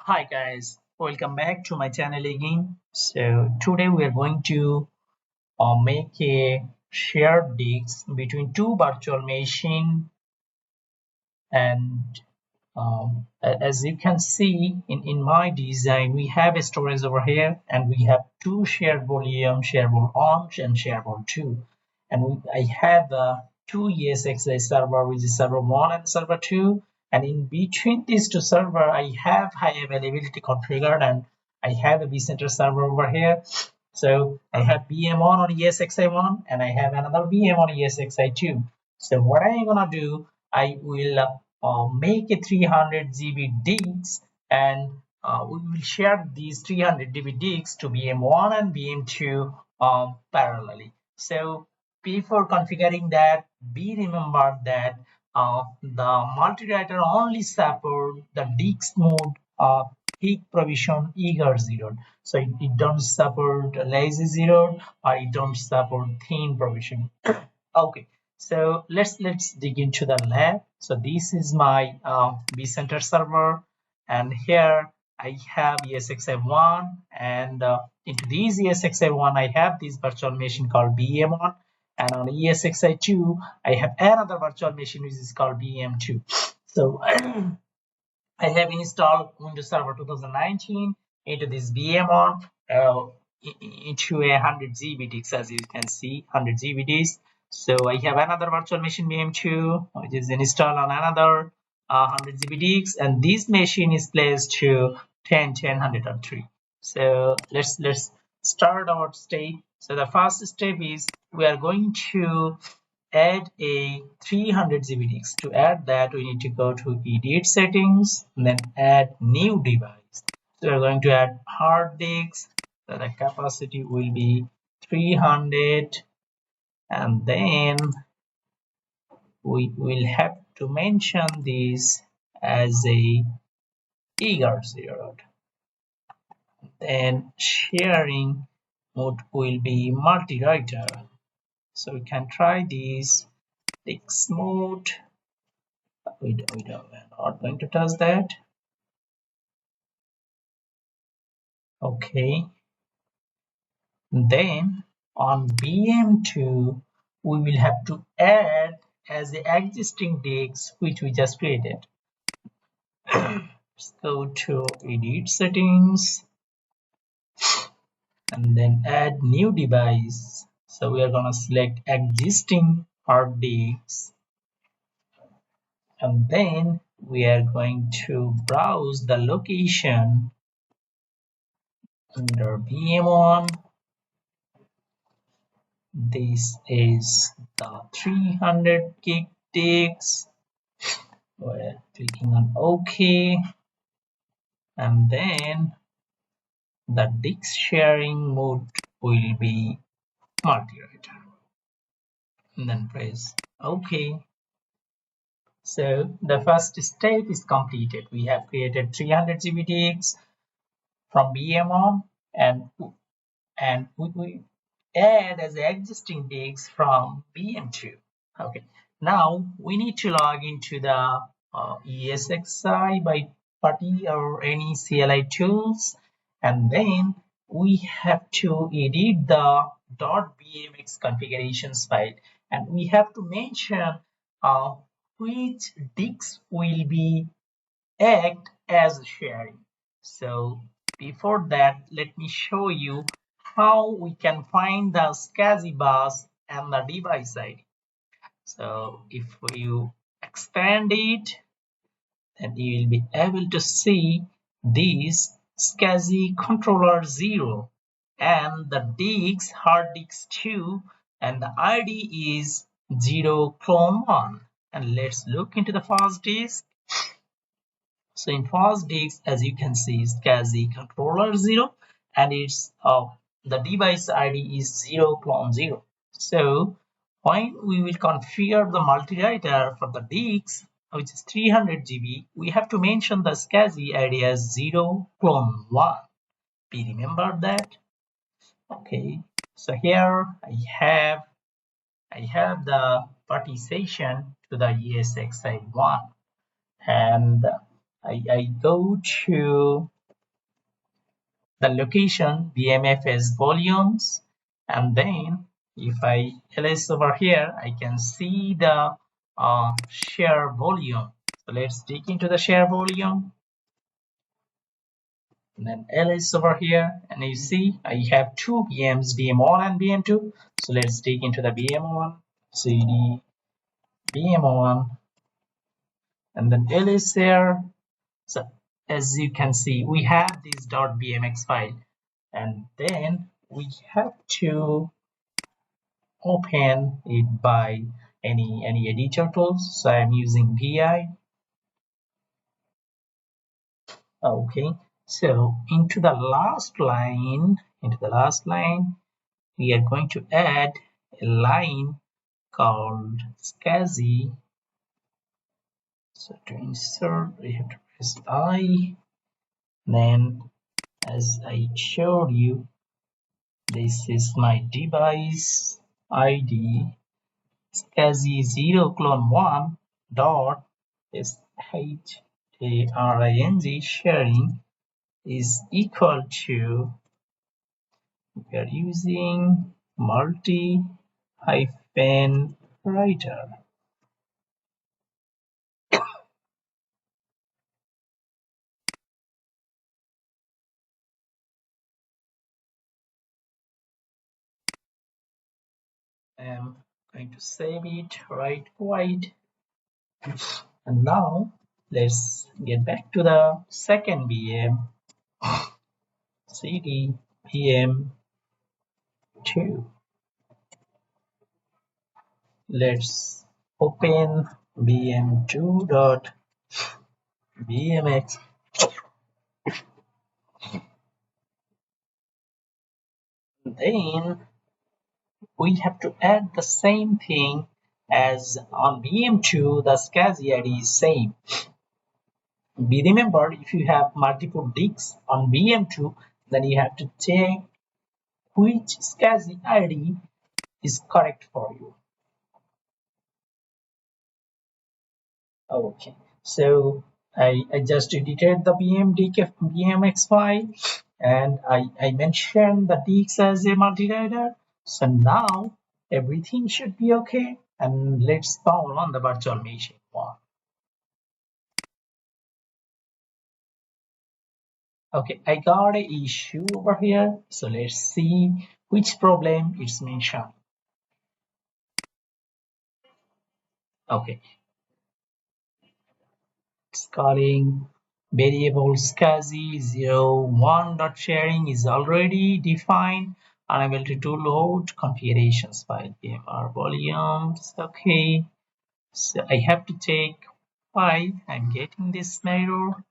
Hi guys, welcome back to my channel again. So today we are going to make a shared disk between two virtual machine, and as you can see in my design, we have a storage over here and we have two shared volume, shareable 1 and shareable 2, and I have two ESXi server, which is server 1 and server 2, and in between these two server I have high availability configured, and I have a vCenter server over here. So I have VM1 on ESXi1 and I have another VM on ESXi2. So what I'm gonna do, I will make a 300 GB disk, and we will share these 300 GB disks to VM1 and VM2 parallelly. So before configuring that, be remembered that the multi-writer only support the disk mode peak provision eager 0. So it don't support lazy 0, or it don't support thin provision. Okay, so let's dig into the lab. So this is my vCenter server, and here I have ESXi1, and into this ESXi1 I have this virtual machine called VM1, and on ESXi2 I have another virtual machine which is called VM2. So I have installed Windows Server 2019 into this VM1 into a 100 GB disk, as you can see, 100 GB disk. So I have another virtual machine VM2 which is installed on another 100 GB disk, and this machine is placed to 10.10.103. So let's start our step. So the first step is we are going to add a 300 GB disk. To add that, we need to go to edit settings and then add new device. So we're going to add hard disk. So the capacity will be 300, and then we will have to mention this as a eager 0. Then sharing mode will be multi-writer. So we can try this disk mode. We're not going to touch that. Okay, then on VM2 we will have to add as the existing disk which we just created. Let's go to edit settings and then add new device. So we are going to select existing hard disk, and then we are going to browse the location under VM1. This is the 300 gig disk. We're clicking on OK, and then the disk sharing mode will be multi-writer, and then press OK. So the first step is completed. We have created 300 GB disks from VM1, and we add as existing disk from VM2. Okay, now we need to log into the ESXi by PuTTY or any CLI tools, and then we have to edit the .bmx configurations file, and we have to mention which disks will be act as sharing. So before that, let me show you how we can find the SCSI bus and the device ID. So if you expand it, then you will be able to see this SCSI controller 0 and the disk hard disk 2, and the ID is 0 clone 1. And let's look into the fast disk. So in fast disk, as you can see, SCSI controller 0, and it's the device ID is 0 clone 0. So when we will configure the multi-writer for the disk, which is 300 GB, we have to mention the SCSI ID as 0 clone 1. Be remember that. Okay, so here I have the partition to the ESXi1, and I go to the location VMFS volumes, and then if I ls over here, I can see the share volume. So let's dig into the share volume, and then ls over here, and you see I have two VMs, VM1 and VM2. So let's dig into the VM1, cd VM1, and then ls there. So as you can see, we have this .bmx file, and then we have to open it by any editor tools. So I'm using vi. Okay, so into the last line we are going to add a line called SCSI. So to insert, we have to press I. Then, as I showed you, this is my device ID SCSI 0 clone 1 dot sharing sharing is equal to, we are using multi hyphen writer. I'm going to save it right quiet, and now let's get back to the second VM, cd VM2. Let's open vm2.bmx. Then we have to add the same thing as on VM2. The SCSI ID is same. Be remembered, if you have multiple disks on VM2, then you have to check which SCSI ID is correct for you. Okay, so I just edited the vmdk vmx file, and I mentioned the disks as a multi-writer. So now everything should be okay, and let's power on the virtual machine one. Okay, I got a issue over here, so let's see which problem it's mentioned. Okay, it's calling variable SCSI 01 dot sharing is already defined, unable to load configurations file VMware volumes. Okay, so I have to take 5. I'm getting this error.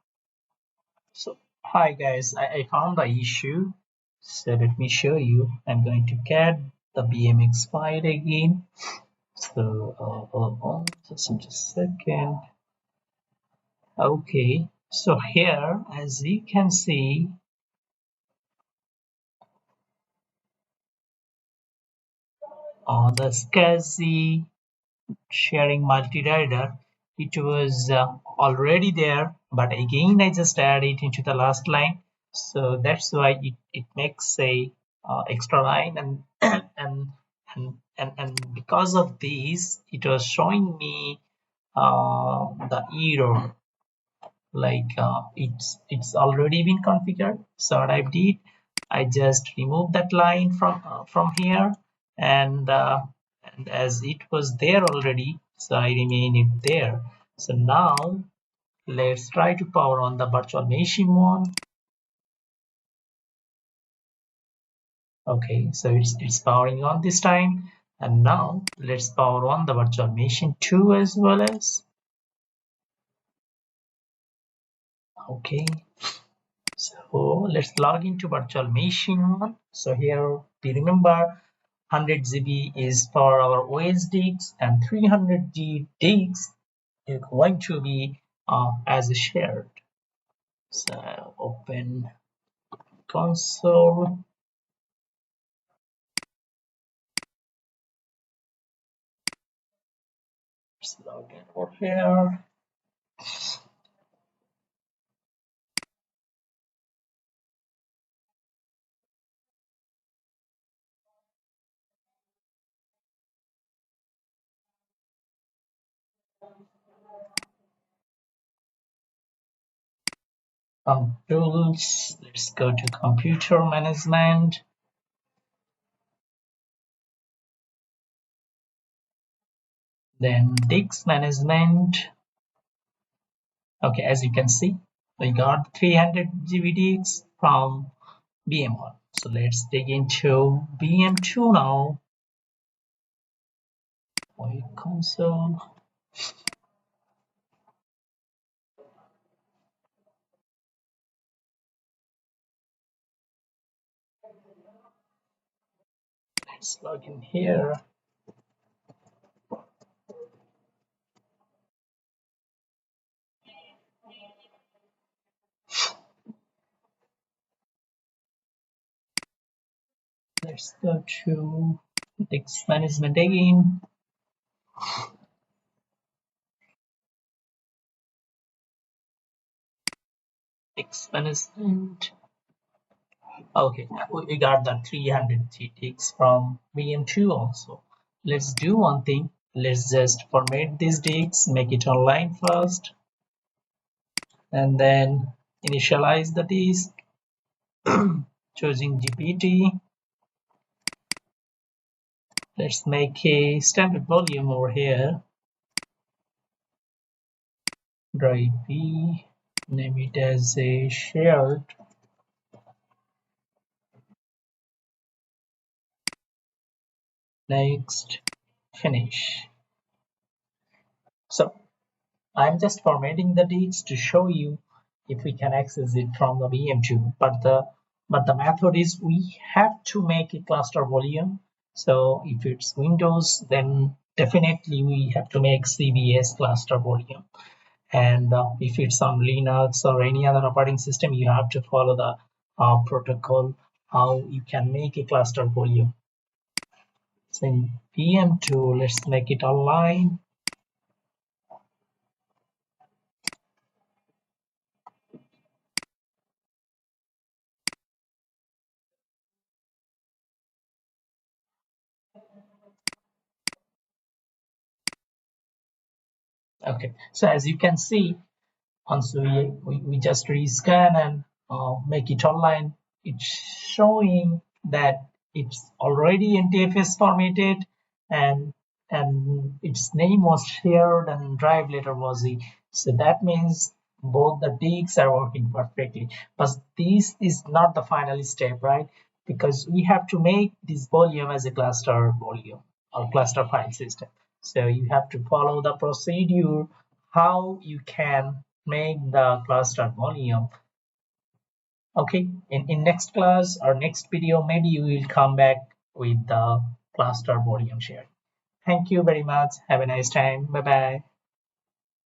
So hi guys, I found the issue, so let me show you. I'm going to get the bmx file again. So just a second. Okay, so here as you can see, on the SCSI sharing multi-writer, it was already there, but again I just add it into the last line. So that's why it makes a extra line, and and because of this it was showing me the error, like it's already been configured. So what I did, I just removed that line from here, and as it was there already, so I remain it there. So now let's try to power on the virtual machine one. Okay, so it's powering on this time, and now let's power on the virtual machine 2 as well as. Okay, so let's log into virtual machine one. So here we remember 100 GB is for our OS disks, and 300 G disks is going to be as a shared. So open console. Let's log in over here. Tools, let's go to computer management, then disk management. Okay, as you can see, we got 300 GB disks from VM1. So let's dig into VM2 now. Console. Let's log in here. Let's go to disk management again. Disk management. Okay, we got the 300 disks from VM2 also. Let's do one thing. Let's just format these disks, make it online first, and then initialize the disk, choosing GPT. Let's make a standard volume over here. Drive B, name it as a shared. Next, finish. So I'm just formatting the dates to show you if we can access it from the VM2. But the method is we have to make a cluster volume. So if it's Windows, then definitely we have to make CVS cluster volume. And if it's on Linux or any other operating system, you have to follow the protocol how you can make a cluster volume. So in VM2, let's make it online. Okay, so as you can see, once we just rescan and make it online, it's showing that it's already NTFS formatted, and its name was shared and drive letter was E. So that means both the disks are working perfectly. But this is not the final step, right? Because we have to make this volume as a cluster volume or cluster file system. So you have to follow the procedure how you can make the cluster volume. Okay, in next class or next video, maybe you will come back with the cluster volume share. Thank you very much. Have a nice time. Bye bye.